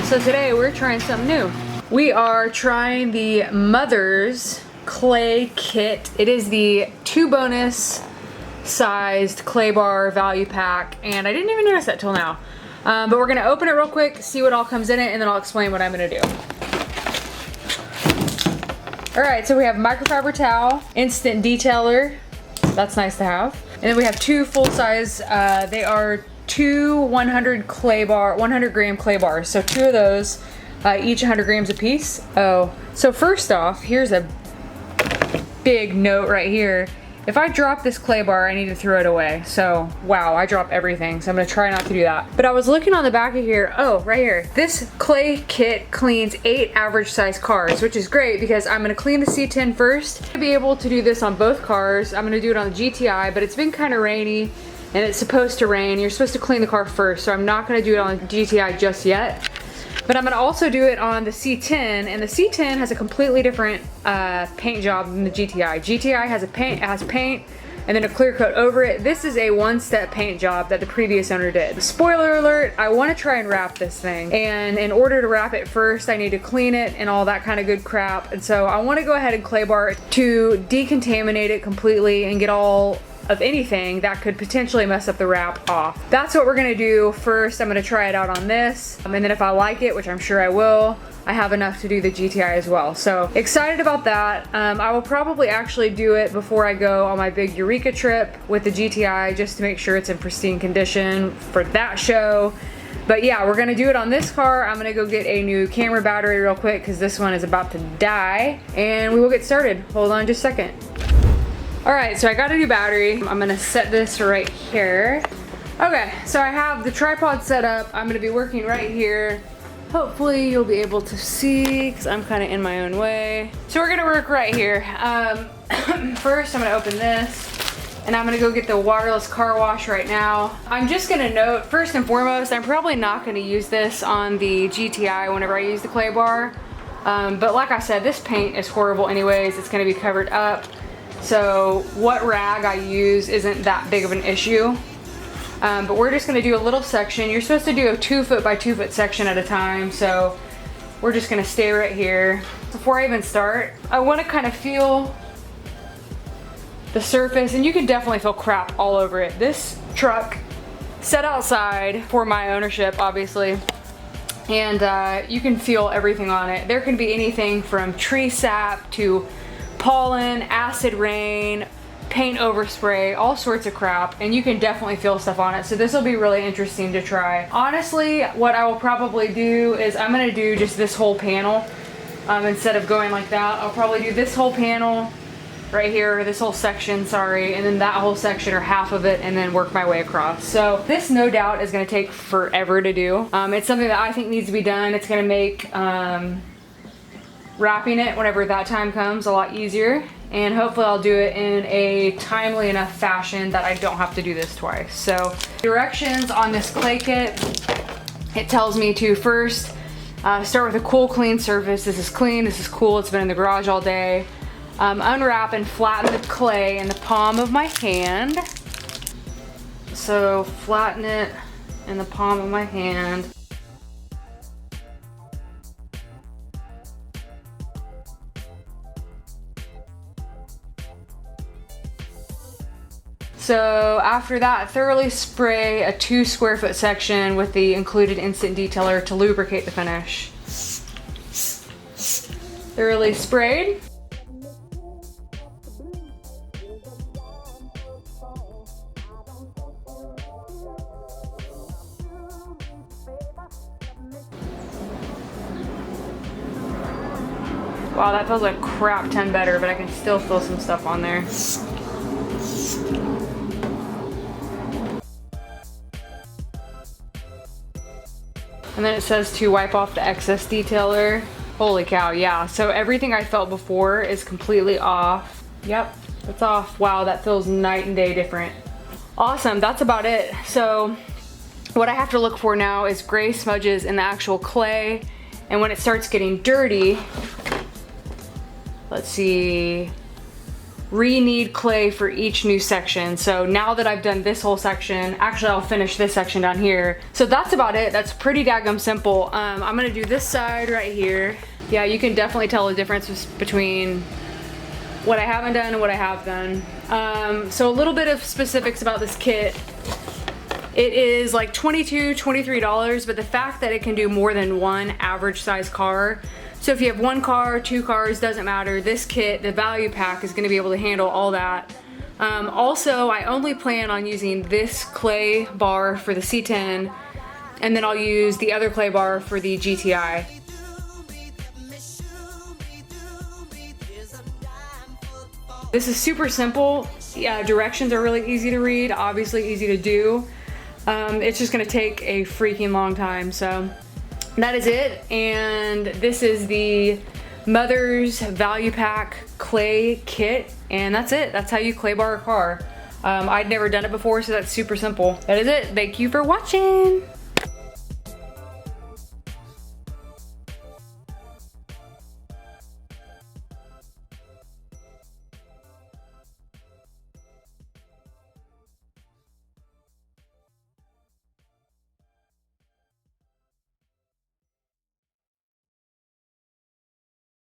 So today we're trying something new. We are trying the Mother's Clay Kit. It is the 2 bonus sized clay bar value pack, and I didn't even notice that till now. But we're gonna open it real quick, see what all comes in it, and then I'll explain what I'm gonna do. All right, so we have microfiber towel, instant detailer. That's nice to have. And then we have 2 full size, they are 2 100 gram clay bars. So 2 of those, each 100 grams a piece. Oh, so first off, here's a big note right here. If I drop this clay bar, I need to throw it away. So, wow, I drop everything. So I'm gonna try not to do that. But I was looking on the back of here, oh, right here. This clay kit cleans 8 average size cars, which is great because I'm gonna clean the C10 first. I'm gonna be able to do this on both cars. I'm gonna do it on the GTI, but it's been kind of rainy and it's supposed to rain. You're supposed to clean the car first, so I'm not gonna do it on the GTI just yet. But I'm gonna also do it on the C10, and the C10 has a completely different paint job than the GTI. GTI has paint and then a clear coat over it. This is a 1-step paint job that the previous owner did. Spoiler alert, I wanna try and wrap this thing. And in order to wrap it first, I need to clean it and all that kind of good crap. And so I wanna go ahead and clay bar it to decontaminate it completely and get all of anything that could potentially mess up the wrap off. That's what we're gonna do first. I'm gonna try it out on this, and then if I like it, which I'm sure I will, I have enough to do the GTI as well. So excited about that. I will probably actually do it before I go on my big Eureka trip with the GTI, just to make sure it's in pristine condition for that show. But yeah, we're gonna do it on this car. I'm gonna go get a new camera battery real quick because this one is about to die, and we will get started. Hold on just a second. All right, so I got a new battery. I'm gonna set this right here. Okay, so I have the tripod set up. I'm gonna be working right here. Hopefully you'll be able to see, because I'm kind of in my own way. So we're gonna work right here. First, I'm gonna open this, and I'm gonna go get the wireless car wash right now. I'm just gonna note, first and foremost, I'm probably not gonna use this on the GTI whenever I use the clay bar. But like I said, this paint is horrible anyways. It's gonna be covered up. So what rag I use isn't that big of an issue. But we're just gonna do a little section. You're supposed to do a 2 foot by 2 foot section at a time. So we're just gonna stay right here. Before I even start, I wanna kind of feel the surface, and you can definitely feel crap all over it. This truck set outside for my ownership, obviously. And you can feel everything on it. There can be anything from tree sap to pollen, acid rain, paint overspray, all sorts of crap, and you can definitely feel stuff on it. So this will be really interesting to try. Honestly, what I will probably do is I'm gonna do just this whole panel instead of going like that. I'll probably do this whole panel right here, this whole section, sorry, and then that whole section or half of it, and then work my way across. So this no doubt is gonna take forever to do. It's something that I think needs to be done. It's gonna make wrapping it whenever that time comes a lot easier, and hopefully I'll do it in a timely enough fashion that I don't have to do this twice. So directions on this clay kit, it tells me to first start with a cool clean surface. This is clean, this is cool, it's been in the garage all day. Unwrap and flatten the clay in the palm of my hand. So flatten it in the palm of my hand. So after that, thoroughly spray a 2 square foot section with the included instant detailer to lubricate the finish. Thoroughly sprayed. Wow, that feels like crap ton better, but I can still feel some stuff on there. And then it says to wipe off the excess detailer. Holy cow, yeah. So everything I felt before is completely off. Yep, it's off. Wow, that feels night and day different. Awesome, that's about it. So what I have to look for now is gray smudges in the actual clay. And when it starts getting dirty, let's see, re-knead clay for each new section. So now that I've done this whole section, actually I'll finish this section down here. So that's about it. That's pretty daggum simple. I'm gonna do this side right here. Yeah, you can definitely tell the difference between what I haven't done and what I have done. So a little bit of specifics about this kit. It is like $22, $23, but the fact that it can do more than one average size car. So if you have one car, two cars, doesn't matter. This kit, the value pack, is gonna be able to handle all that. Also, I only plan on using this clay bar for the C10, and then I'll use the other clay bar for the GTI. This is super simple. Yeah, directions are really easy to read, obviously easy to do. It's just gonna take a freaking long time, so that is it. And this is the Mother's Value Pack Clay Kit, and that's it. That's how you clay bar a car. I'd never done it before, so that's super simple. That is it. Thank you for watching.